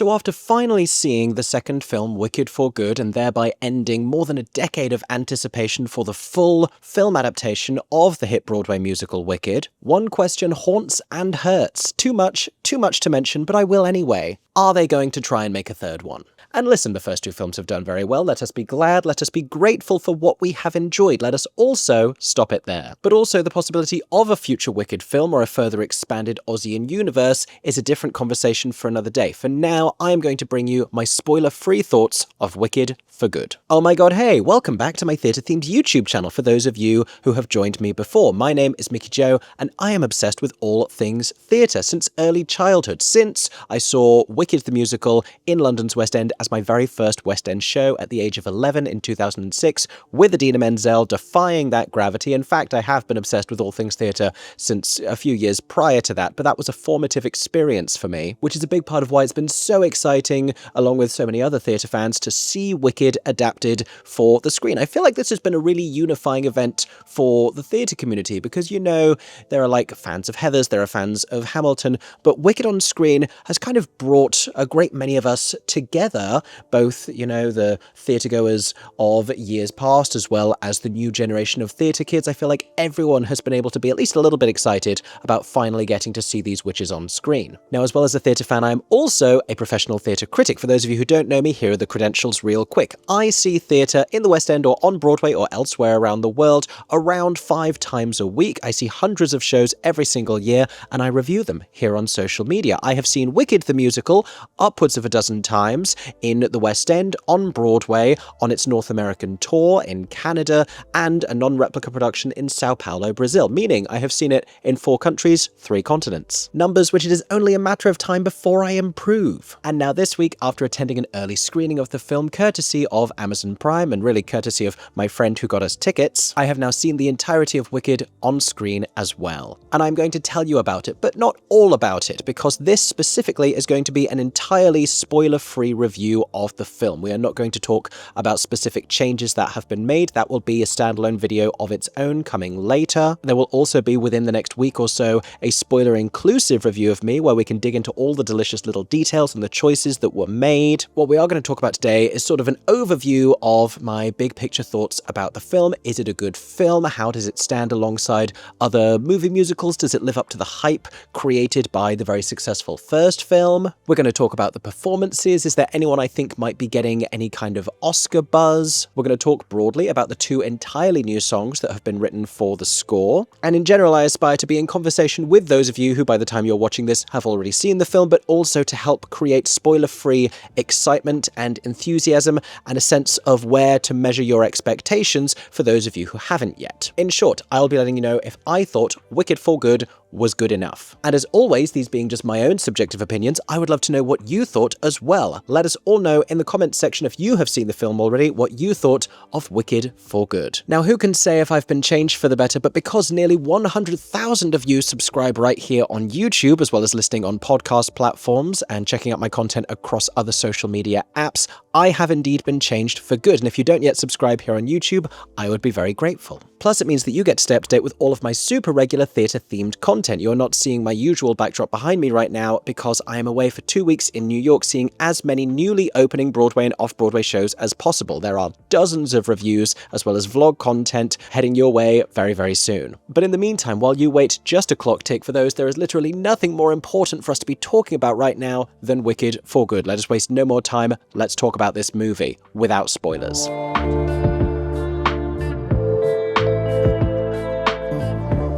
So after finally seeing the second film, Wicked for Good, and thereby ending more than a decade of anticipation for the full film adaptation of the hit Broadway musical Wicked, one question haunts and hurts. Too much to mention, but I will anyway. Are they going to try and make a third one? And listen, the first two films have done very well. Let us be glad, let us be grateful for what we have enjoyed. Let us also stop it there. But also the possibility of a future Wicked film or a further expanded Ozian universe is a different conversation for another day. For now, I am going to bring you my spoiler-free thoughts of Wicked for Good. Oh my god, hey, welcome back to my theatre-themed YouTube channel for those of you who have joined me before. My name is Mickey Joe, and I am obsessed with all things theatre since early childhood, since I saw Wicked the musical in London's West End as my very first West End show at the age of 11 in 2006, with Idina Menzel defying that gravity. In fact, I have been obsessed with all things theatre since a few years prior to that, but that was a formative experience for me, which is a big part of why it's been so exciting, along with so many other theatre fans, to see Wicked adapted for the screen. I feel like this has been a really unifying event for the theatre community, because, you know, there are like fans of Heathers, there are fans of Hamilton, but Wicked on screen has kind of brought a great many of us together, both, you know, the theatregoers of years past as well as the new generation of theatre kids. I feel like everyone has been able to be at least a little bit excited about finally getting to see these witches on screen. Now, as well as a theatre fan, I am also a professional theatre critic. For those of you who don't know me, here are the credentials real quick. I see theatre in the West End or on Broadway or elsewhere around the world around 5 times a week. I see hundreds of shows every single year, and I review them here on social media. I have seen Wicked the musical upwards of a dozen times in the West End, on Broadway, on its North American tour, in Canada, and a non-replica production in Sao Paulo, Brazil, meaning I have seen it in 4 countries, 3 continents. Numbers which it is only a matter of time before I improve. And now this week, after attending an early screening of the film, courtesy of Amazon Prime, and really courtesy of my friend who got us tickets, I have now seen the entirety of Wicked on screen as well. And I'm going to tell you about it, but not all about it, because this specifically is going to be an entirely spoiler-free review of the film. We are not going to talk about specific changes that have been made. That will be a standalone video of its own coming later. There will also be, within the next week or so, a spoiler-inclusive review of me where we can dig into all the delicious little details and the choices that were made. What we are going to talk about today is sort of an overview of my big picture thoughts about the film. Is it a good film? How does it stand alongside other movie musicals? Does it live up to the hype created by the very successful first film? We're going to talk about the performances. Is there anyone I think might be getting any kind of Oscar buzz? We're going to talk broadly about the 2 entirely new songs that have been written for the score. And in general, I aspire to be in conversation with those of you who, by the time you're watching this, have already seen the film, but also to help create spoiler-free excitement and enthusiasm and a sense of where to measure your expectations for those of you who haven't yet. In short, I'll be letting you know if I thought Wicked for Good was good enough. And as always, these being just my own subjective opinions, I would love to know what you thought as well. Let us all know in the comments section if you have seen the film already, what you thought of Wicked for Good. Now, who can say if I've been changed for the better, but because nearly 100,000 of you subscribe right here on YouTube, as well as listening on podcast platforms and checking out my content across other social media apps, I have indeed been changed for good. And if you don't yet subscribe here on YouTube, I would be very grateful. Plus, it means that you get to stay up to date with all of my super regular theatre-themed content. You're not seeing my usual backdrop behind me right now because I am away for 2 weeks in New York seeing as many newly opening Broadway and off-Broadway shows as possible. There are dozens of reviews as well as vlog content heading your way very, very soon. But in the meantime, while you wait just a clock tick for those, there is literally nothing more important for us to be talking about right now than Wicked for Good. Let us waste no more time. Let's talk about this movie without spoilers.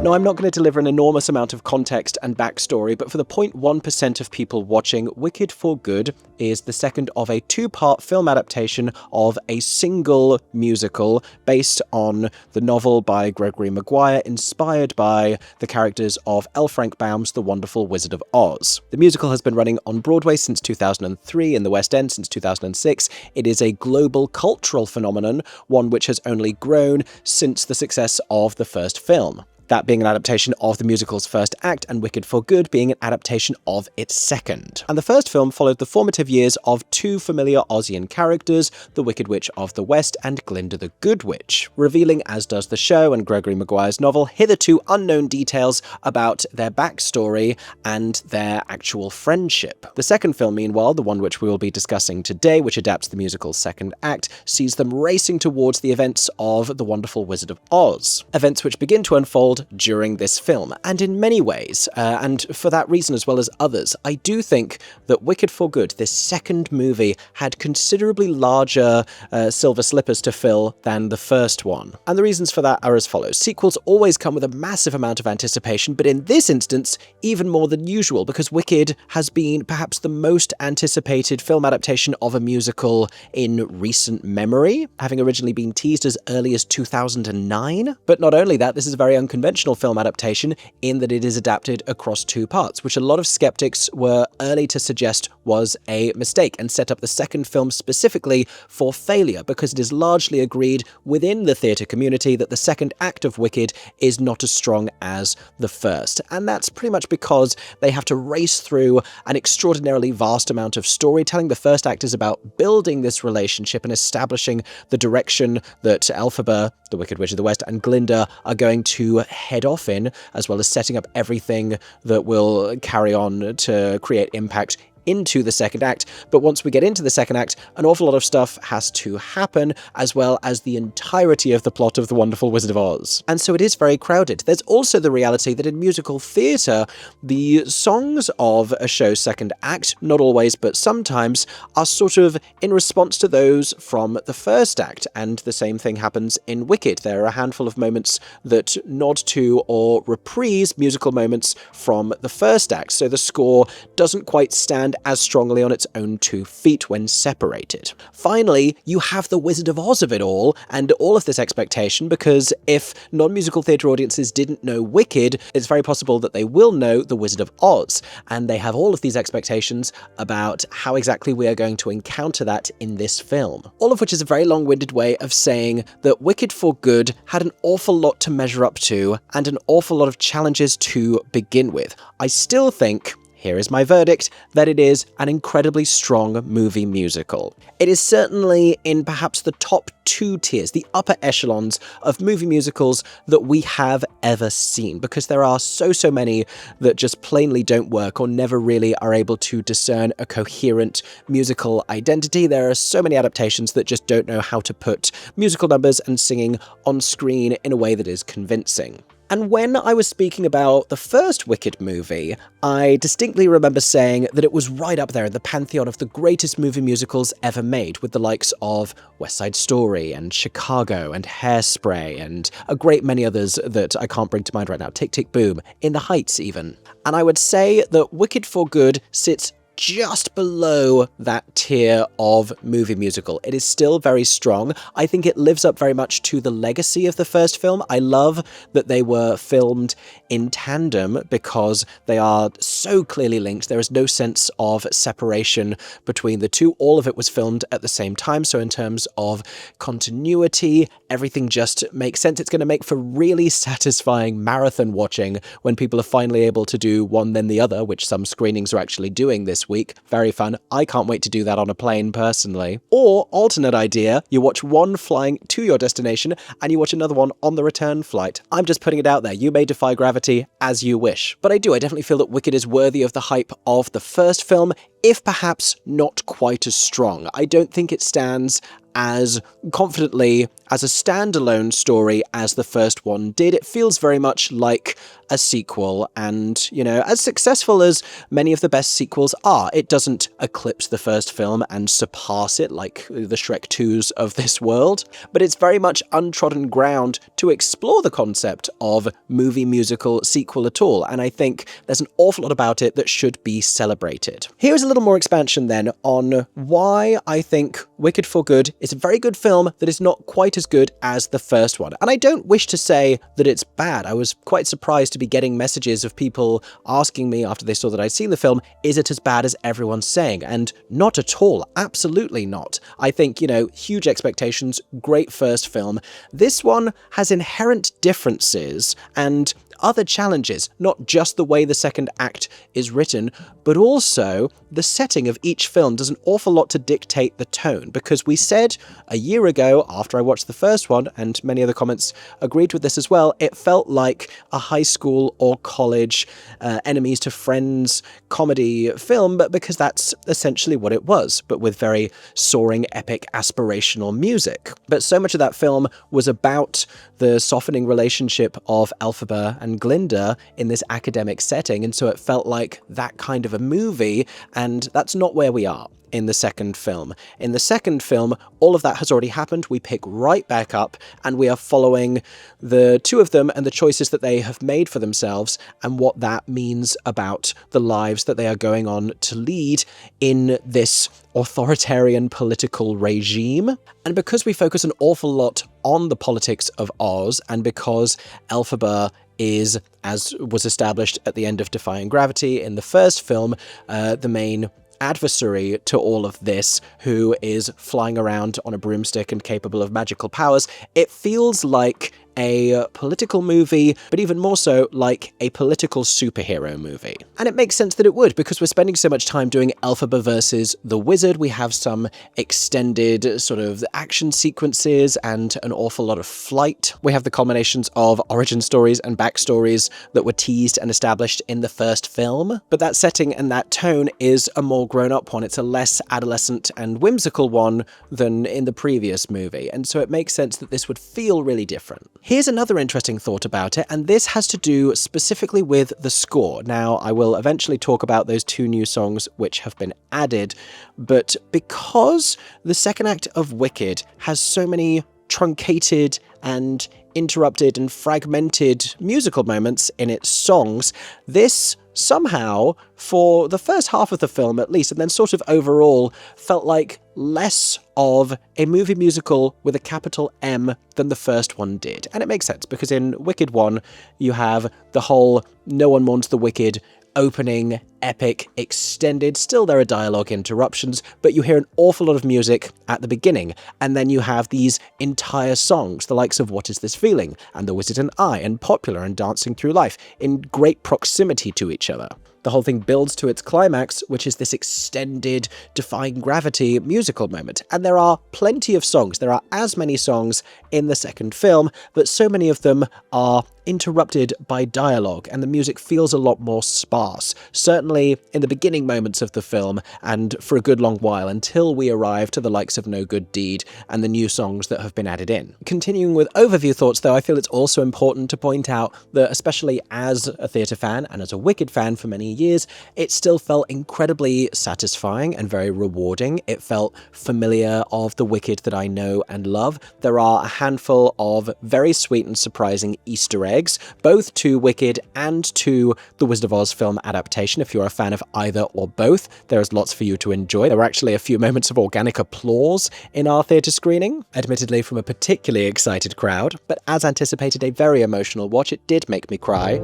No, I'm not going to deliver an enormous amount of context and backstory, but for the 0.1% of people watching, Wicked for Good is the second of a 2-part film adaptation of a single musical based on the novel by Gregory Maguire, inspired by the characters of L. Frank Baum's The Wonderful Wizard of Oz. The musical has been running on Broadway since 2003, in the West End since 2006. It is a global cultural phenomenon, one which has only grown since the success of the first film. that being an adaptation of the musical's first act, and Wicked for Good being an adaptation of its second. And the first film followed the formative years of two familiar Ozian characters, the Wicked Witch of the West and Glinda the Good Witch, revealing, as does the show and Gregory Maguire's novel, hitherto unknown details about their backstory and their actual friendship. The second film, meanwhile, the one which we will be discussing today, which adapts the musical's second act, sees them racing towards the events of The Wonderful Wizard of Oz. Events which begin to unfold during this film. And in many ways, and for that reason as well as others, I do think that Wicked for Good, this second movie, had considerably larger silver slippers to fill than the first one. And the reasons for that are as follows. Sequels always come with a massive amount of anticipation, but in this instance, even more than usual, because Wicked has been perhaps the most anticipated film adaptation of a musical in recent memory, having originally been teased as early as 2009. But not only that, this is a very unconventional film adaptation in that it is adapted across two parts, which a lot of skeptics were early to suggest was a mistake and set up the second film specifically for failure, because it is largely agreed within the theatre community that the second act of Wicked is not as strong as the first. And that's pretty much because they have to race through an extraordinarily vast amount of storytelling. The first act is about building this relationship and establishing the direction that Elphaba, the Wicked Witch of the West, and Glinda are going to head off in, as well as setting up everything that will carry on to create impact into the second act. But once we get into the second act, an awful lot of stuff has to happen, as well as the entirety of the plot of The Wonderful Wizard of Oz. And so it is very crowded. There's also the reality that in musical theatre, the songs of a show's second act, not always but sometimes, are sort of in response to those from the first act, and the same thing happens in Wicked. There are a handful of moments that nod to or reprise musical moments from the first act, so the score doesn't quite stand as strongly on its own 2 feet when separated. Finally, you have the Wizard of Oz of it all, and all of this expectation, because if non-musical theatre audiences didn't know Wicked, it's very possible that they will know the Wizard of Oz, and they have all of these expectations about how exactly we are going to encounter that in this film. All of which is a very long-winded way of saying that Wicked for Good had an awful lot to measure up to, and an awful lot of challenges to begin with. I still think, here is my verdict, that it is an incredibly strong movie musical. It is certainly in perhaps the top 2 tiers, the upper echelons of movie musicals that we have ever seen, because there are so many that just plainly don't work or never really are able to discern a coherent musical identity. There are so many adaptations that just don't know how to put musical numbers and singing on screen in a way that is convincing. And when I was speaking about the first Wicked movie, I distinctly remember saying that it was right up there in the pantheon of the greatest movie musicals ever made, with the likes of West Side Story and Chicago and Hairspray and a great many others that I can't bring to mind right now. Tick, Tick, Boom, In the Heights even. And I would say that Wicked for Good sits just below that tier of movie musical. It is still very strong. I think it lives up very much to the legacy of the first film. I love that they were filmed in tandem because they are so clearly linked. There is no sense of separation between the two. All of it was filmed at the same time, so in terms of continuity, everything just makes sense. It's going to make for really satisfying marathon watching when people are finally able to do one then the other, which some screenings are actually doing this week. Very fun. I can't wait to do that on a plane personally. Or, alternate idea, you watch one flying to your destination and you watch another one on the return flight. I'm just putting it out there. You may defy gravity as you wish. But I definitely feel that Wicked is worthy of the hype of the first film, if perhaps not quite as strong. I don't think it stands as confidently as a standalone story as the first one did. It feels very much like a sequel, and, you know, as successful as many of the best sequels are, it doesn't eclipse the first film and surpass it like the Shrek 2s of this world, but it's very much untrodden ground to explore the concept of movie musical sequel at all, and I think there's an awful lot about it that should be celebrated. Here's a little more expansion then on why I think Wicked for Good is a very good film that is not quite as good as the first one. And I don't wish to say that it's bad. I was quite surprised to be getting messages of people asking me after they saw that I'd seen the film, is it as bad as everyone's saying? And not at all. Absolutely not. I think, huge expectations, great first film. This one has inherent differences and other challenges, not just the way the second act is written, but also the setting of each film does an awful lot to dictate the tone, because we said a year ago, after I watched the first one, and many other comments agreed with this as well, it felt like a high school or college enemies to friends comedy film, but because that's essentially what it was, but with very soaring, epic, aspirational music. But so much of that film was about the softening relationship of Elphaba and Glinda in this academic setting, and so it felt like that kind of a movie, and that's not where we are in the second film. In the second film, all of that has already happened. We pick right back up, and we are following the two of them and the choices that they have made for themselves, and what that means about the lives that they are going on to lead in this authoritarian political regime. And because we focus an awful lot on the politics of Oz, and because Elphaba is, as was established at the end of Defying Gravity in the first film, the main adversary to all of this, who is flying around on a broomstick and capable of magical powers, it feels like a political movie, but even more so like a political superhero movie. And it makes sense that it would, because we're spending so much time doing Elphaba versus the Wizard. We have some extended sort of action sequences and an awful lot of flight. We have the culminations of origin stories and backstories that were teased and established in the first film. But that setting and that tone is a more grown-up one. It's a less adolescent and whimsical one than in the previous movie. And so it makes sense that this would feel really different. Here's another interesting thought about it, and this has to do specifically with the score. Now, I will eventually talk about those two new songs which have been added, but because the second act of Wicked has so many truncated and interrupted and fragmented musical moments in its songs, this somehow, for the first half of the film at least, and then sort of overall, felt like less of a movie musical with a capital M than the first one did. And it makes sense, because in Wicked 1, you have the whole no one mourns the wicked opening, epic, extended, still there are dialogue interruptions, but you hear an awful lot of music at the beginning, and then you have these entire songs, the likes of What Is This Feeling, and The Wizard and I, and Popular, and Dancing Through Life, in great proximity to each other. The whole thing builds to its climax, which is this extended, defying gravity musical moment. And there are plenty of songs. There are as many songs in the second film, but so many of them are interrupted by dialogue, and the music feels a lot more sparse. Certainly in the beginning moments of the film, and for a good long while, until we arrive to the likes of No Good Deed and the new songs that have been added in. Continuing with overview thoughts, though, I feel it's also important to point out that, especially as a theatre fan and as a Wicked fan for many years, it still felt incredibly satisfying and very rewarding. It felt familiar of the Wicked that I know and love. There are a handful of very sweet and surprising Easter eggs, both to Wicked and to the Wizard of Oz film adaptation. If you're a fan of either or both, there is lots for you to enjoy. There were actually a few moments of organic applause in our theatre screening, admittedly from a particularly excited crowd, but as anticipated, a very emotional watch. It did make me cry.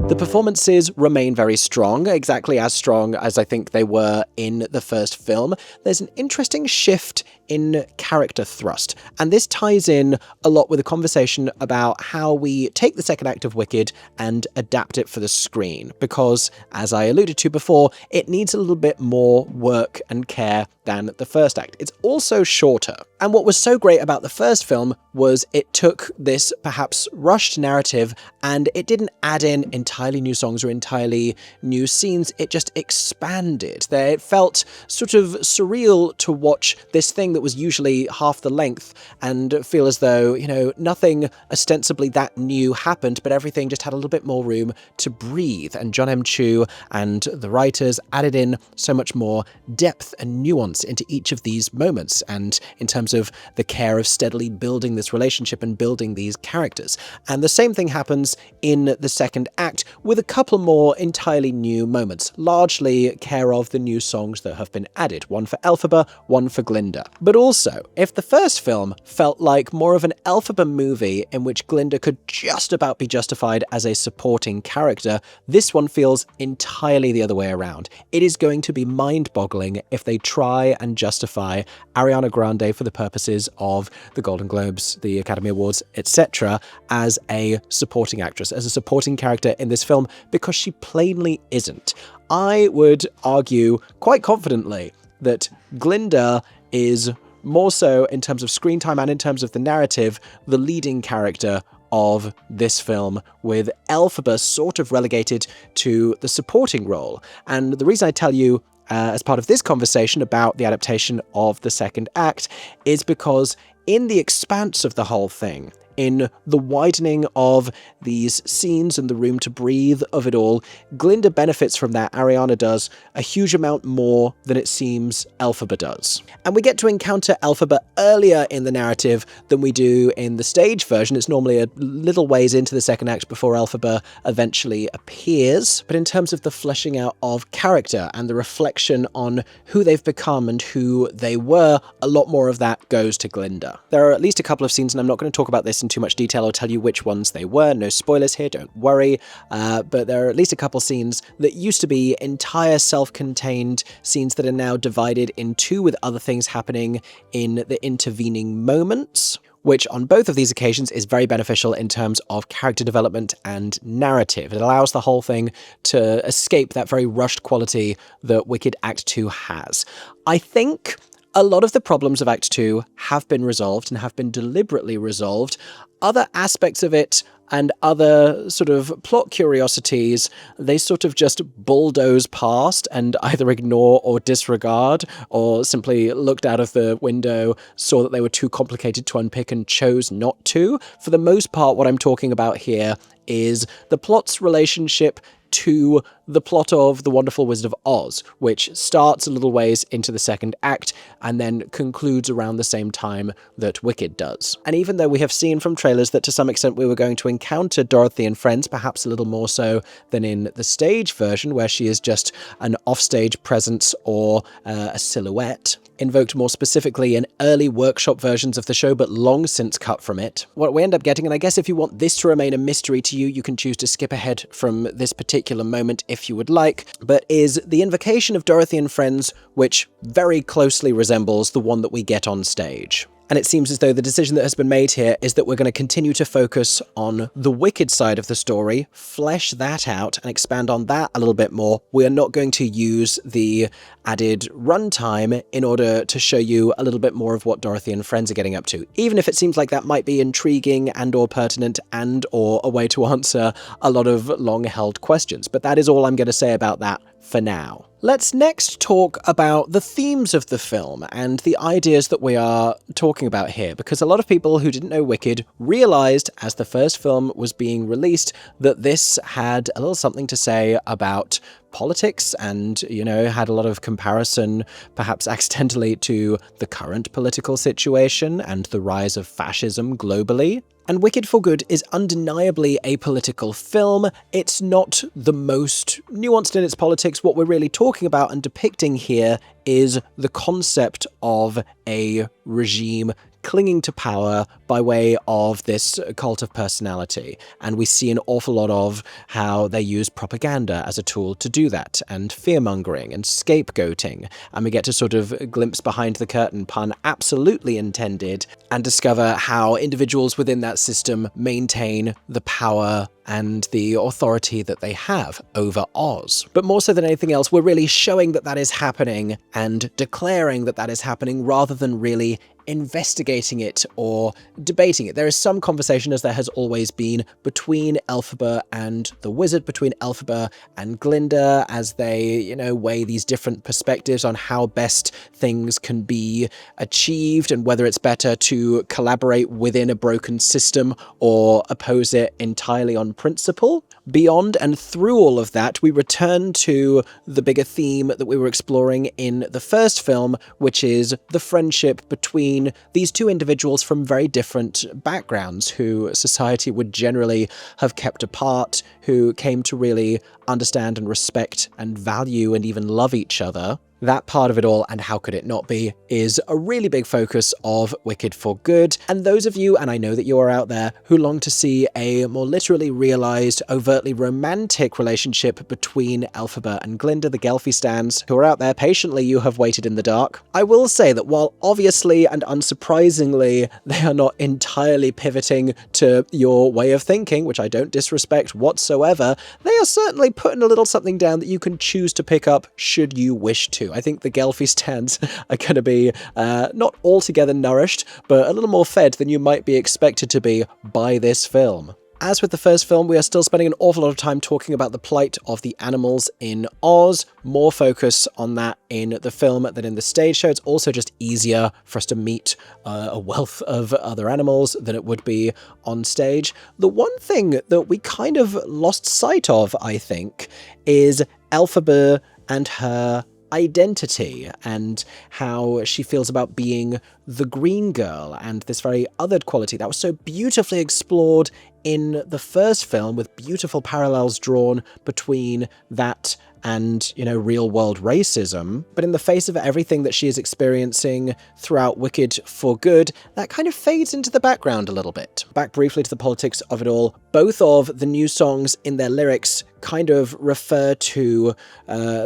The performances remain very strong, exactly as strong as I think they were in the first film. There's an interesting shift in character thrust, and this ties in a lot with a conversation about how we take the second act of Wicked and adapt it for the screen, because, as I alluded to before, it needs a little bit more work and care than the first act. It's also shorter, and what was so great about the first film was it took this perhaps rushed narrative and it didn't add in entirely new songs or entirely new scenes, it just expanded. It felt sort of surreal to watch this thing that was usually half the length and feel as though, nothing ostensibly that new happened, but everything just had a little bit more room to breathe. And Jon M Chu and the writers added in so much more depth and nuance into each of these moments, and in terms of the care of steadily building the this relationship and building these characters. And the same thing happens in the second act with a couple more entirely new moments, largely care of the new songs that have been added, one for Elphaba, one for Glinda. But also, if the first film felt like more of an Elphaba movie in which Glinda could just about be justified as a supporting character, this one feels entirely the other way around. It is going to be mind-boggling if they try and justify Ariana Grande for the purposes of the Golden Globes, the Academy Awards, etc., as a supporting actress, as a supporting character in this film, because she plainly isn't. I would argue quite confidently that Glinda is more so, in terms of screen time and in terms of the narrative, the leading character of this film, with Elphaba sort of relegated to the supporting role. And the reason I tell you as part of this conversation about the adaptation of the second act is because in the expanse of the whole thing, in the widening of these scenes and the room to breathe of it all, Glinda benefits from that, Ariana does, a huge amount more than it seems Elphaba does. And we get to encounter Elphaba earlier in the narrative than we do in the stage version. It's normally a little ways into the second act before Elphaba eventually appears. But in terms of the fleshing out of character and the reflection on who they've become and who they were, a lot more of that goes to Glinda. There are at least a couple of scenes, and I'm not going to talk about this in too much detail or tell you which ones they were. No spoilers here, don't worry. But there are at least a couple scenes that used to be entire self-contained scenes that are now divided in two with other things happening in the intervening moments, which on both of these occasions is very beneficial in terms of character development and narrative. It allows the whole thing to escape that very rushed quality that Wicked Act 2 has. I think a lot of the problems of Act 2 have been resolved and have been deliberately resolved. Other aspects of it and other sort of plot curiosities, they sort of just bulldoze past and either ignore or disregard, or simply looked out of the window, saw that they were too complicated to unpick and chose not to. For the most part, what I'm talking about here is the plot's relationship to the plot of The Wonderful Wizard of Oz, which starts a little ways into the second act and then concludes around the same time that Wicked does. And even though we have seen from trailers that to some extent we were going to encounter Dorothy and friends, perhaps a little more so than in the stage version, where she is just an offstage presence or a silhouette, invoked more specifically in early workshop versions of the show, but long since cut from it. What we end up getting, and I guess if you want this to remain a mystery to you, you can choose to skip ahead from this particular moment if you would like, but is the invocation of Dorothy and friends, which very closely resembles the one that we get on stage. And it seems as though the decision that has been made here is that we're going to continue to focus on the Wicked side of the story, flesh that out, and expand on that a little bit more. We are not going to use the added runtime in order to show you a little bit more of what Dorothy and friends are getting up to, even if it seems like that might be intriguing and or pertinent and or a way to answer a lot of long-held questions. But that is all I'm going to say about that for now. Let's next talk about the themes of the film and the ideas that we are talking about here, because a lot of people who didn't know Wicked realized as the first film was being released that this had a little something to say about politics and, you know, had a lot of comparison, perhaps accidentally, to the current political situation and the rise of fascism globally. And Wicked for Good is undeniably a political film. It's not the most nuanced in its politics. What we're really talking about and depicting here is the concept of a regime clinging to power by way of this cult of personality. And we see an awful lot of how they use propaganda as a tool to do that, and fear-mongering and scapegoating. And we get to sort of glimpse behind the curtain, pun absolutely intended, and discover how individuals within that system maintain the power and the authority that they have over Oz. But more so than anything else, we're really showing that that is happening and declaring that that is happening rather than really investigating it or debating it. There is some conversation, as there has always been, between Elphaba and the wizard, between Elphaba and Glinda, as they, you know, weigh these different perspectives on how best things can be achieved and whether it's better to collaborate within a broken system or oppose it entirely on principle. Beyond and through all of that, we return to the bigger theme that we were exploring in the first film, which is the friendship between these two individuals from very different backgrounds, who society would generally have kept apart, who came to really understand and respect and value and even love each other. That part of it all, and how could it not be, is a really big focus of Wicked for Good. And those of you, and I know that you are out there, who long to see a more literally realised, overtly romantic relationship between Elphaba and Glinda, the Gelfie stands, who are out there patiently, you have waited in the dark. I will say that while obviously and unsurprisingly they are not entirely pivoting to your way of thinking, which I don't disrespect whatsoever, they are certainly putting a little something down that you can choose to pick up should you wish to. I think the Gelfie stands are going to be not altogether nourished, but a little more fed than you might be expected to be by this film. As with the first film, we are still spending an awful lot of time talking about the plight of the animals in Oz. More focus on that in the film than in the stage show. It's also just easier for us to meet a wealth of other animals than it would be on stage. The one thing that we kind of lost sight of, I think, is Elphaba and her identity and how she feels about being the green girl and this very othered quality that was so beautifully explored in the first film, with beautiful parallels drawn between that and, real world racism. But in the face of everything that she is experiencing throughout Wicked for Good, that kind of fades into the background a little bit. Back briefly to the politics of it all, both of the new songs in their lyrics kind of refer to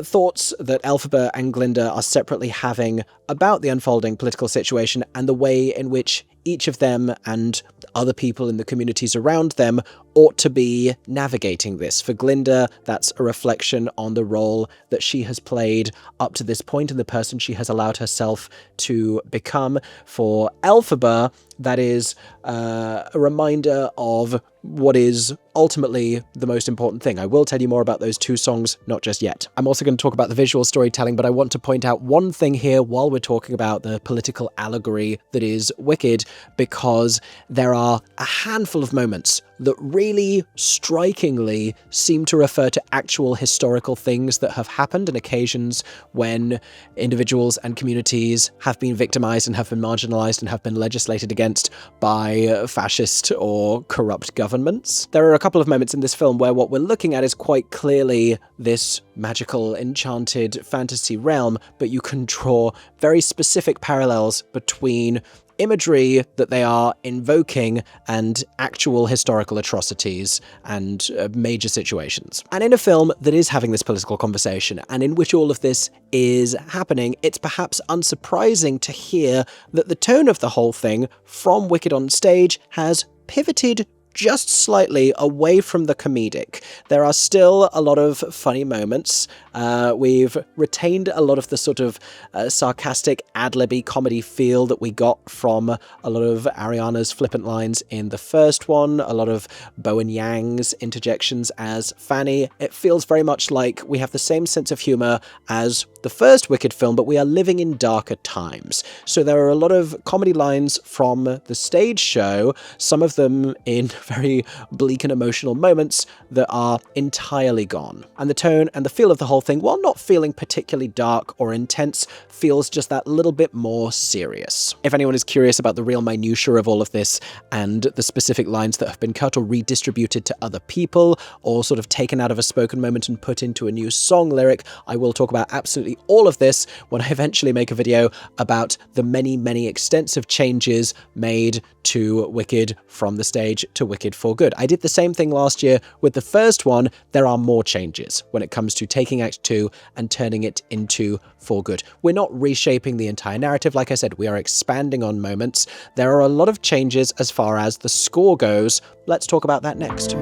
thoughts that Elphaba and Glinda are separately having about the unfolding political situation and the way in which each of them and other people in the communities around them ought to be navigating this. For Glinda, that's a reflection on the role that she has played up to this point and the person she has allowed herself to become. For Elphaba, that is a reminder of what is ultimately the most important thing. I will tell you more about those two songs, not just yet. I'm also going to talk about the visual storytelling, but I want to point out one thing here while we're talking about the political allegory that is Wicked, because there are a handful of moments that really strikingly seem to refer to actual historical things that have happened and occasions when individuals and communities have been victimized and have been marginalized and have been legislated against by fascist or corrupt governments. There are a couple of moments in this film where what we're looking at is quite clearly this magical, enchanted fantasy realm, but you can draw very specific parallels between imagery that they are invoking and actual historical atrocities and major situations. And in a film that is having this political conversation and in which all of this is happening, it's perhaps unsurprising to hear that the tone of the whole thing from Wicked on stage has pivoted just slightly away from the comedic. There are still a lot of funny moments. We've retained a lot of the sort of sarcastic, ad-libby comedy feel that we got from a lot of Ariana's flippant lines in the first one, a lot of Bowen Yang's interjections as Fanny. It feels very much like we have the same sense of humour as the first Wicked film, but we are living in darker times. So there are a lot of comedy lines from the stage show, some of them in very bleak and emotional moments that are entirely gone. And the tone and the feel of the whole thing, while not feeling particularly dark or intense, feels just that little bit more serious. If anyone is curious about the real minutiae of all of this and the specific lines that have been cut or redistributed to other people or sort of taken out of a spoken moment and put into a new song lyric, I will talk about absolutely all of this when I eventually make a video about the many, many extensive changes made to Wicked from the stage to Wicked for Good. I did the same thing last year with the first one. There are more changes when it comes to taking Act 2 and turning it into For Good. We're not reshaping the entire narrative. Like I said, we are expanding on moments. There are a lot of changes as far as the score goes. Let's talk about that next.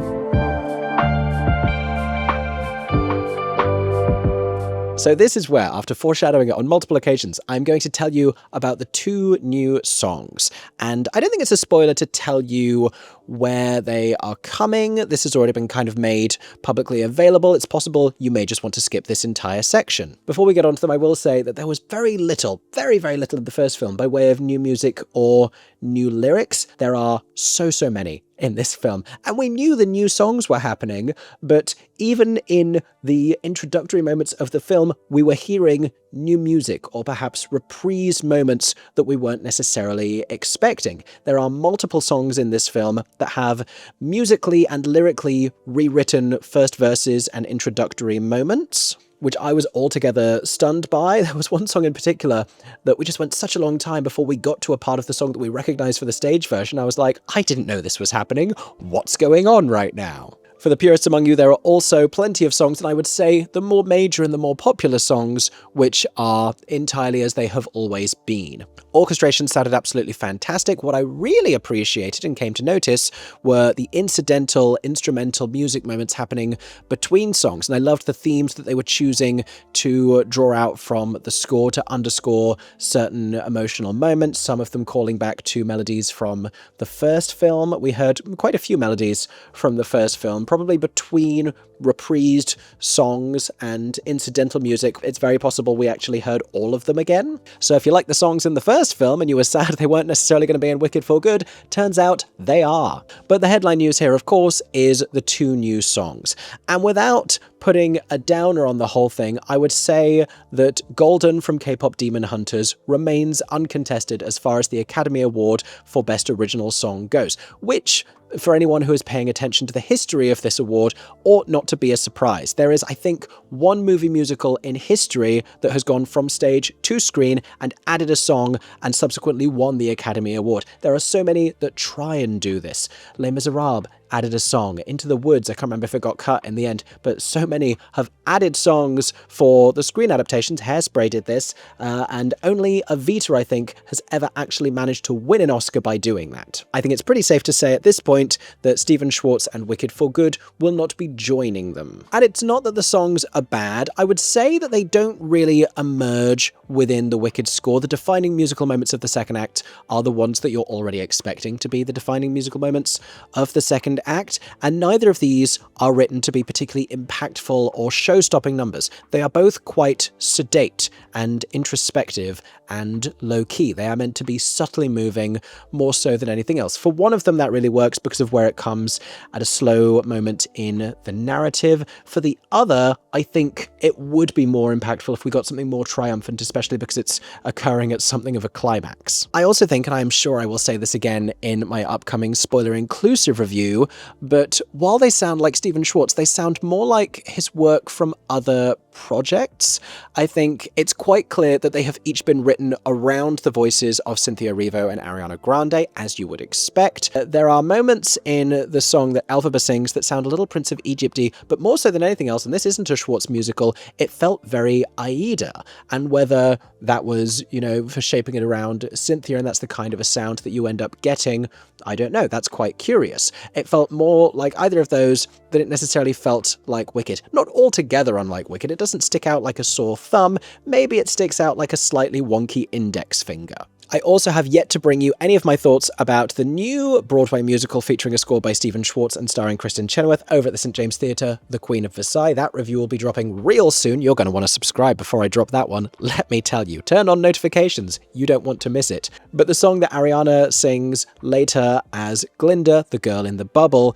So this is where, after foreshadowing it on multiple occasions, I'm going to tell you about the two new songs. And I don't think it's a spoiler to tell you where they are coming. This has already been kind of made publicly available. It's possible you may just want to skip this entire section. Before we get on to them, I will say that there was very little, very, very little in the first film by way of new music or new lyrics. There are so many in this film. And we knew the new songs were happening, but even in the introductory moments of the film, we were hearing new music or perhaps reprise moments that we weren't necessarily expecting. There are multiple songs in this film that have musically and lyrically rewritten first verses and introductory moments, which I was altogether stunned by. There was one song in particular that we just went such a long time before we got to a part of the song that we recognized for the stage version. I was like, I didn't know this was happening. What's going on right now? For the purists among you, there are also plenty of songs, and I would say the more major and the more popular songs, which are entirely as they have always been. Orchestration sounded absolutely fantastic. What I really appreciated and came to notice were the incidental, instrumental music moments happening between songs, and I loved the themes that they were choosing to draw out from the score to underscore certain emotional moments, some of them calling back to melodies from the first film. We heard quite a few melodies from the first film, probably between reprised songs and incidental music. It's very possible we actually heard all of them again. So if you like the songs in the first film and you were sad they weren't necessarily going to be in Wicked for Good, turns out they are. But the headline news here, of course, is the two new songs. And without putting a downer on the whole thing, I would say that Golden from K-pop Demon Hunters remains uncontested as far as the Academy Award for Best Original Song goes, which, for anyone who is paying attention to the history of this award, ought not to be a surprise. There is, I think, one movie musical in history that has gone from stage to screen and added a song and subsequently won the Academy Award. There are so many that try and do this. Les Miserables added a song. Into the Woods, I can't remember if it got cut in the end, but so many have added songs for the screen adaptations. Hairspray did this, and only Evita, I think, has ever actually managed to win an Oscar by doing that. I think it's pretty safe to say at this point that Stephen Schwartz and Wicked for Good will not be joining them. And it's not that the songs are bad. I would say that they don't really emerge within the Wicked score. The defining musical moments of the second act are the ones that you're already expecting to be the defining musical moments of the second act, and neither of these are written to be particularly impactful or show-stopping numbers. They are both quite sedate and introspective and low-key. They are meant to be subtly moving more so than anything else. For one of them, that really works because of where it comes at a slow moment in the narrative. For the other, I think it would be more impactful if we got something more triumphant, especially because it's occurring at something of a climax. I also think, and I am sure I will say this again in my upcoming spoiler-inclusive review, but while they sound like Stephen Schwartz, they sound more like his work from other projects. I think it's quite clear that they have each been written around the voices of Cynthia Erivo and Ariana Grande, as you would expect. There are moments in the song that Elphaba sings that sound a little Prince of Egypt-y, but more so than anything else, and this isn't a Schwartz musical, it felt very Aida. And whether that was, for shaping it around Cynthia and that's the kind of a sound that you end up getting, I don't know. That's quite curious. It felt more like either of those than it necessarily felt like Wicked. Not altogether unlike Wicked. It doesn't stick out like a sore thumb. Maybe it sticks out like a slightly wonky index finger. I also have yet to bring you any of my thoughts about the new Broadway musical featuring a score by Stephen Schwartz and starring Kristen Chenoweth over at the St. James Theatre, The Queen of Versailles. That review will be dropping real soon. You're going to want to subscribe before I drop that one. Let me tell you. Turn on notifications. You don't want to miss it. But the song that Ariana sings later as Glinda, the girl in the bubble,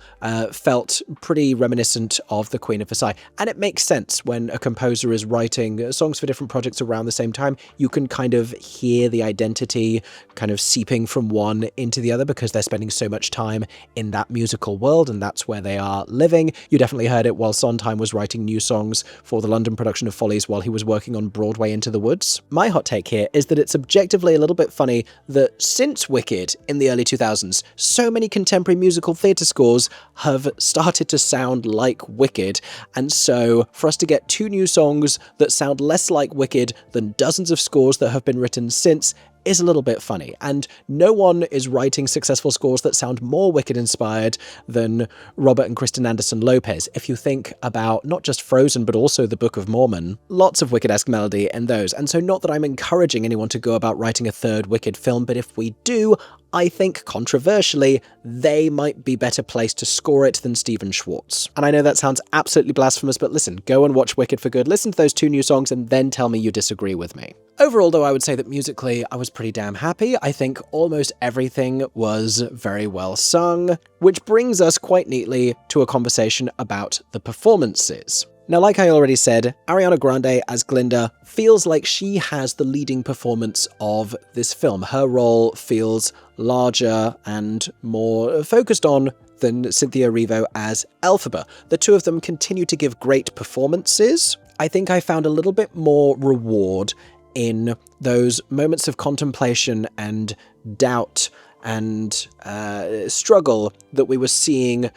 felt pretty reminiscent of The Queen of Versailles. And it makes sense when a composer is writing songs for different projects around the same time. You can kind of hear the identity kind of seeping from one into the other because they're spending so much time in that musical world and that's where they are living. You definitely heard it while Sondheim was writing new songs for the London production of Follies while he was working on Broadway Into the Woods. My hot take here is that it's objectively a little bit funny that since Wicked in the early 2000s, so many contemporary musical theatre scores have started to sound like Wicked, and so for us to get two new songs that sound less like Wicked than dozens of scores that have been written since, is a little bit funny, and no one is writing successful scores that sound more Wicked-inspired than Robert and Kristen Anderson-Lopez. If you think about not just Frozen, but also The Book of Mormon, lots of Wicked-esque melody in those, and so not that I'm encouraging anyone to go about writing a third Wicked film, but if we do, I think, controversially, they might be better placed to score it than Stephen Schwartz. And I know that sounds absolutely blasphemous, but listen, go and watch Wicked for good, listen to those 2 new songs, and then tell me you disagree with me. Overall, though, I would say that musically, I was pretty damn happy. I think almost everything was very well sung, which brings us quite neatly to a conversation about the performances. Now, like I already said, Ariana Grande as Glinda feels like she has the leading performance of this film. Her role feels larger and more focused on than Cynthia Erivo as Elphaba. The two of them continue to give great performances. I think I found a little bit more reward in those moments of contemplation and doubt and struggle that we were seeing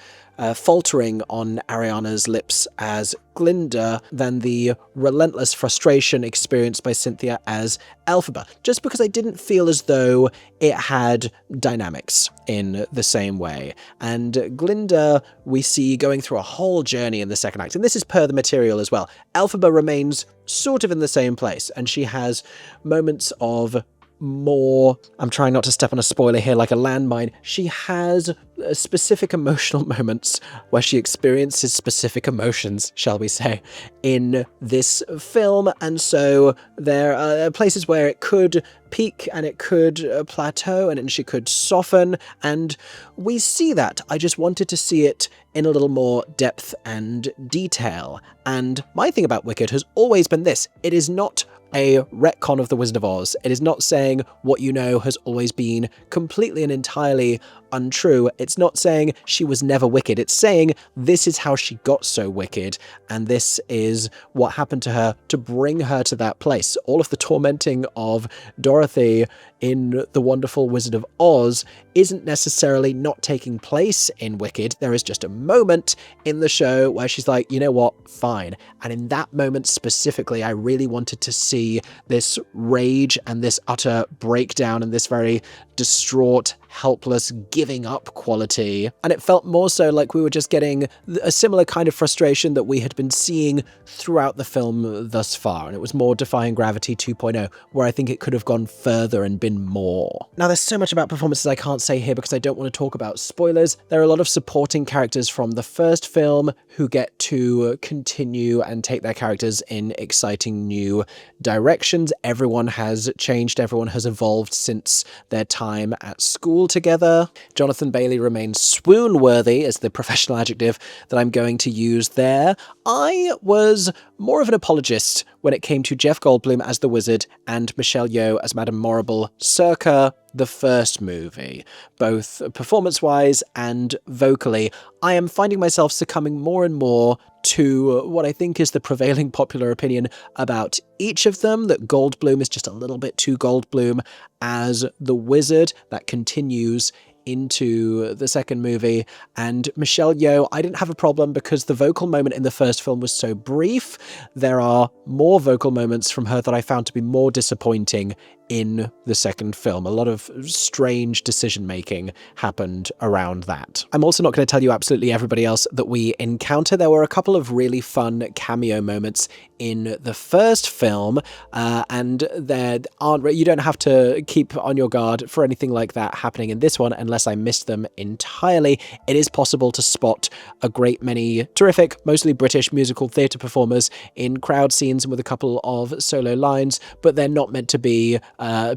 faltering on Ariana's lips as Glinda than the relentless frustration experienced by Cynthia as Elphaba, just because I didn't feel as though it had dynamics in the same way. And Glinda, we see going through a whole journey in the second act, and this is per the material as well. Elphaba remains sort of in the same place, and she has moments of more, I'm trying not to step on a spoiler here like a landmine, she has specific emotional moments where she experiences specific emotions, shall we say, in this film, and so there are places where it could peak and it could plateau and she could soften, and we see that. I just wanted to see it in a little more depth and detail, and my thing about Wicked has always been this: it is not a retcon of The Wizard of Oz. It is not saying what you know has always been completely and entirely untrue. It's not saying she was never wicked. It's saying this is how she got so wicked, and this is what happened to her to bring her to that place. All of the tormenting of Dorothy in The Wonderful Wizard of Oz isn't necessarily not taking place in Wicked. There is just a moment in the show where she's like, you know what, fine. And in that moment specifically, I really wanted to see this rage and this utter breakdown and this very distraught, helpless, giving up quality. And it felt more so like we were just getting a similar kind of frustration that we had been seeing throughout the film thus far. And it was more Defying Gravity 2.0, where I think it could have gone further and been more. Now, there's so much about performances I can't say here because I don't want to talk about spoilers. There are a lot of supporting characters from the first film who get to continue and take their characters in exciting new directions. Everyone has changed, everyone has evolved since their time at school together. Jonathan Bailey remains swoon-worthy, is the professional adjective that I'm going to use there. I was more of an apologist when it came to Jeff Goldblum as the Wizard and Michelle Yeoh as Madame Morrible circa the first movie, both performance-wise and vocally. I am finding myself succumbing more and more to what I think is the prevailing popular opinion about each of them, that Goldblum is just a little bit too Goldblum as the Wizard. That continues into the second movie, and Michelle Yeoh, I didn't have a problem because the vocal moment in the first film was so brief. There are more vocal moments from her that I found to be more disappointing in the second film. A lot of strange decision-making happened around that. I'm also not going to tell you absolutely everybody else that we encounter. There were a couple of really fun cameo moments in the first film, and there aren't, you don't have to keep on your guard for anything like that happening in this one unless I missed them entirely. It is possible to spot a great many terrific, mostly British musical theatre performers in crowd scenes and with a couple of solo lines, but they're not meant to be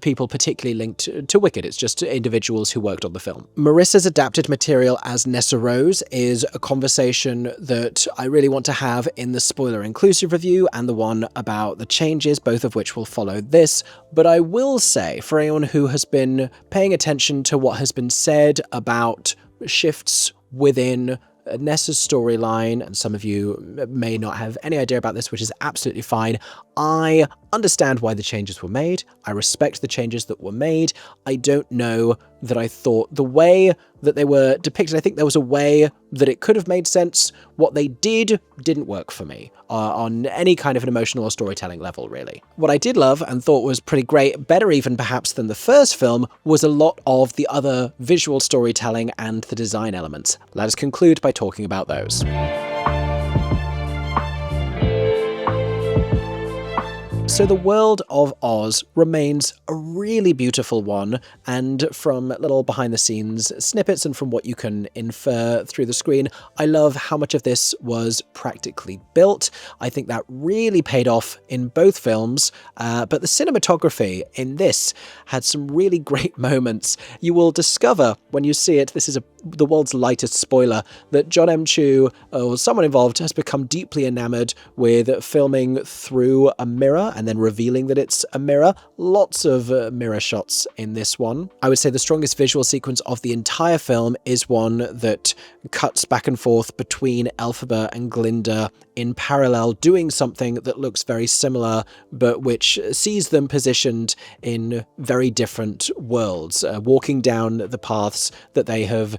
people particularly linked to Wicked. It's just individuals who worked on the film. Marissa's adapted material as Nessa Rose is a conversation that I really want to have in the spoiler-inclusive review and the one about the changes, both of which will follow this. But I will say, for anyone who has been paying attention to what has been said about shifts within Nessa's storyline, and some of you may not have any idea about this, which is absolutely fine. I understand why the changes were made. I respect the changes that were made. I don't know that I thought the way that they were depicted, I think there was a way that it could have made sense. What they did didn't work for me on any kind of an emotional or storytelling level, really. What I did love and thought was pretty great, better even perhaps than the first film, was a lot of the other visual storytelling and the design elements. Let us conclude by talking about those. So the world of Oz remains a really beautiful one, and from little behind-the-scenes snippets and from what you can infer through the screen, I love how much of this was practically built. I think that really paid off in both films, but the cinematography in this had some really great moments. You will discover when you see it, this is the world's lightest spoiler, that Jon M Chu, or someone involved, has become deeply enamored with filming through a mirror and then revealing that it's a mirror. Lots of mirror shots in this one. I would say the strongest visual sequence of the entire film is one that cuts back and forth between Elphaba and Glinda in parallel, doing something that looks very similar, but which sees them positioned in very different worlds, walking down the paths that they have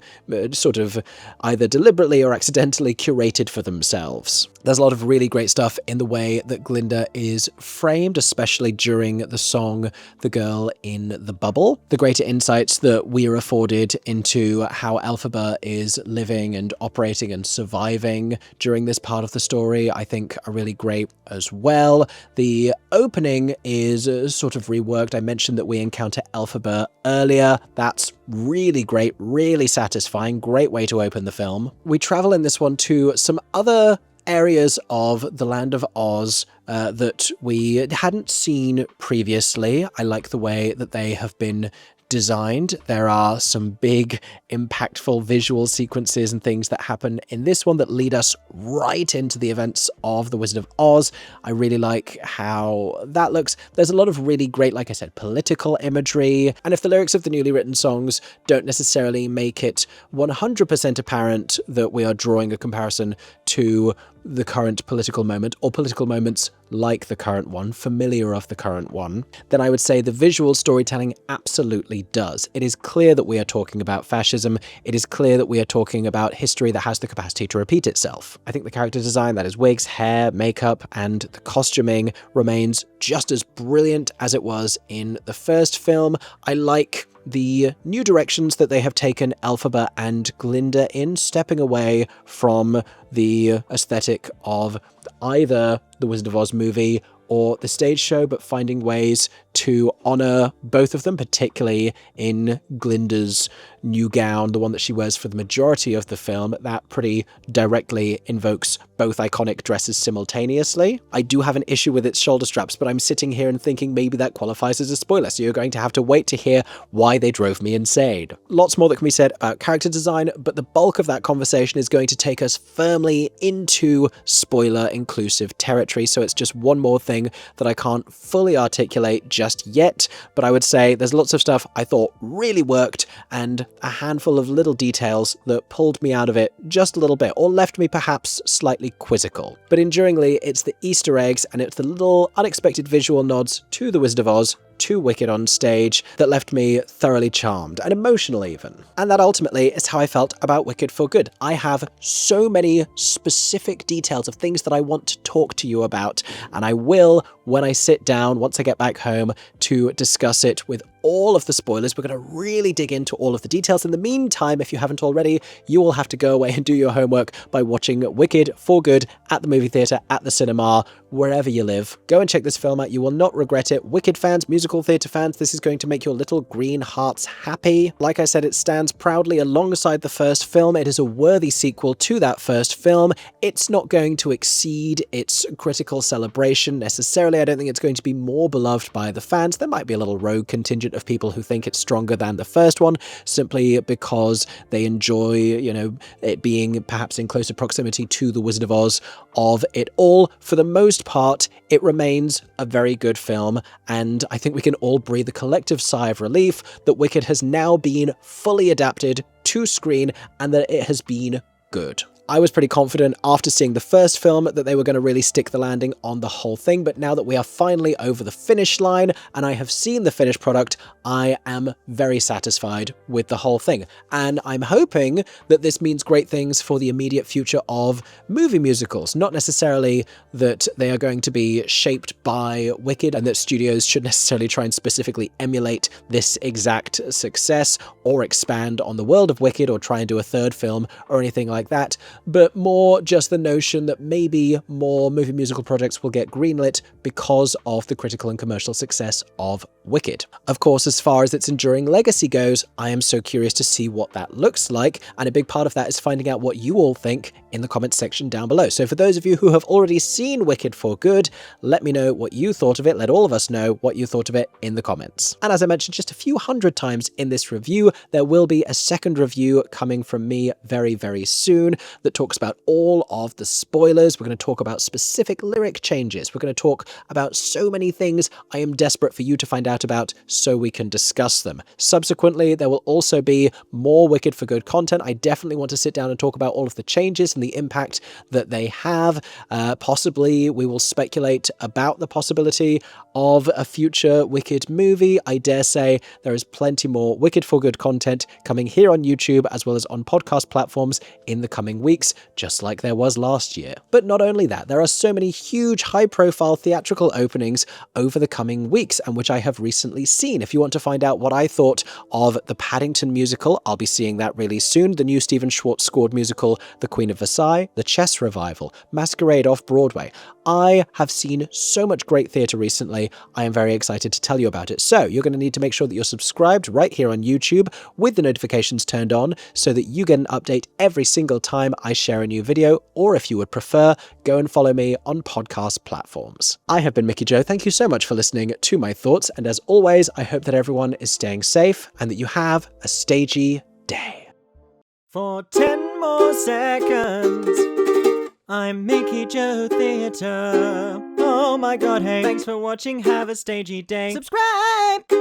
sort of either deliberately or accidentally curated for themselves. There's a lot of really great stuff in the way that Glinda is framed, especially during the song The Girl in the Bubble. The greater insights that we are afforded into how Elphaba is living and operating and surviving during this part of the story, I think are really great as well. The opening is sort of reworked. I mentioned that we encounter Elphaba earlier. That's really great, really satisfying, great way to open the film. We travel in this one to some other areas of the land of Oz that we hadn't seen previously. I like the way that they have been designed. There are some big, impactful visual sequences and things that happen in this one that lead us right into the events of The Wizard of Oz. I really like how that looks. There's a lot of really great, like I said, political imagery, and if the lyrics of the newly written songs don't necessarily make it 100% apparent that we are drawing a comparison to the current political moment, or political moments like the current one, familiar of the current one, then I would say the visual storytelling absolutely does. It is clear that we are talking about fascism. It is clear that we are talking about history that has the capacity to repeat itself. I think the character design, that is wigs, hair, makeup, and the costuming, remains just as brilliant as it was in the first film. I like the new directions that they have taken Elphaba and Glinda in, stepping away from the aesthetic of either the Wizard of Oz movie or the stage show, but finding ways to honor both of them, particularly in Glinda's new gown, the one that she wears for the majority of the film. That pretty directly invokes both iconic dresses simultaneously. I do have an issue with its shoulder straps, but I'm sitting here and thinking maybe that qualifies as a spoiler, so you're going to have to wait to hear why they drove me insane. Lots more that can be said about character design, but the bulk of that conversation is going to take us firmly into spoiler-inclusive territory, so it's just one more thing that I can't fully articulate just yet, but I would say there's lots of stuff I thought really worked, and a handful of little details that pulled me out of it just a little bit, or left me perhaps slightly quizzical. But enduringly, it's the Easter eggs and it's the little unexpected visual nods to The Wizard of Oz, to Wicked on stage, that left me thoroughly charmed, and emotional even. And that ultimately is how I felt about Wicked for Good. I have so many specific details of things that I want to talk to you about, and I will when I sit down, once I get back home, to discuss it with all of the spoilers. We're going to really dig into all of the details. In the meantime, if you haven't already, you will have to go away and do your homework by watching Wicked for Good at the movie theatre, at the cinema, wherever you live. Go and check this film out. You will not regret it. Wicked fans, musical theatre fans, this is going to make your little green hearts happy. Like I said, it stands proudly alongside the first film. It is a worthy sequel to that first film. It's not going to exceed its critical celebration necessarily. I don't think it's going to be more beloved by the fans. There might be a little rogue contingent of people who think it's stronger than the first one, simply because they enjoy, it being perhaps in closer proximity to The Wizard of Oz of it all. For the most part, it remains a very good film, and I think we can all breathe a collective sigh of relief that Wicked has now been fully adapted to screen and that it has been good. I was pretty confident after seeing the first film that they were going to really stick the landing on the whole thing, but now that we are finally over the finish line and I have seen the finished product, I am very satisfied with the whole thing. And I'm hoping that this means great things for the immediate future of movie musicals. Not necessarily that they are going to be shaped by Wicked and that studios should necessarily try and specifically emulate this exact success or expand on the world of Wicked or try and do a third film or anything like that, but more just the notion that maybe more movie musical projects will get greenlit because of the critical and commercial success of Wicked. Of course, as far as its enduring legacy goes, I am so curious to see what that looks like, and a big part of that is finding out what you all think in the comments section down below. So for those of you who have already seen Wicked for Good, let me know what you thought of it. Let all of us know what you thought of it in the comments. And as I mentioned just a few hundred times in this review, there will be a second review coming from me very, very soon that talks about all of the spoilers. We're going to talk about specific lyric changes. We're going to talk about so many things I am desperate for you to find out about so we can discuss them. Subsequently, there will also be more Wicked for Good content. I definitely want to sit down and talk about all of the changes and the impact that they have. Possibly we will speculate about the possibility of a future Wicked movie. I dare say there is plenty more Wicked for Good content coming here on YouTube as well as on podcast platforms in the coming weeks, just like there was last year. But not only that, there are so many huge high-profile theatrical openings over the coming weeks, and which I have recently seen. If you want to find out what I thought of the Paddington musical, I'll be seeing that really soon. The new Stephen Schwartz scored musical, The Queen of Versailles, The Chess Revival, Masquerade off-Broadway. I have seen so much great theatre recently. I am very excited to tell you about it. So you're going to need to make sure that you're subscribed right here on YouTube with the notifications turned on so that you get an update every single time I share a new video, or if you would prefer, go and follow me on podcast platforms. I have been Mickey Joe. Thank you so much for listening to my thoughts, and as always, I hope that everyone is staying safe and that you have a stagey day. For 10 more seconds, I'm Mickey Joe Theatre. Oh my god, hey, thanks for watching, have a stagey day. Subscribe!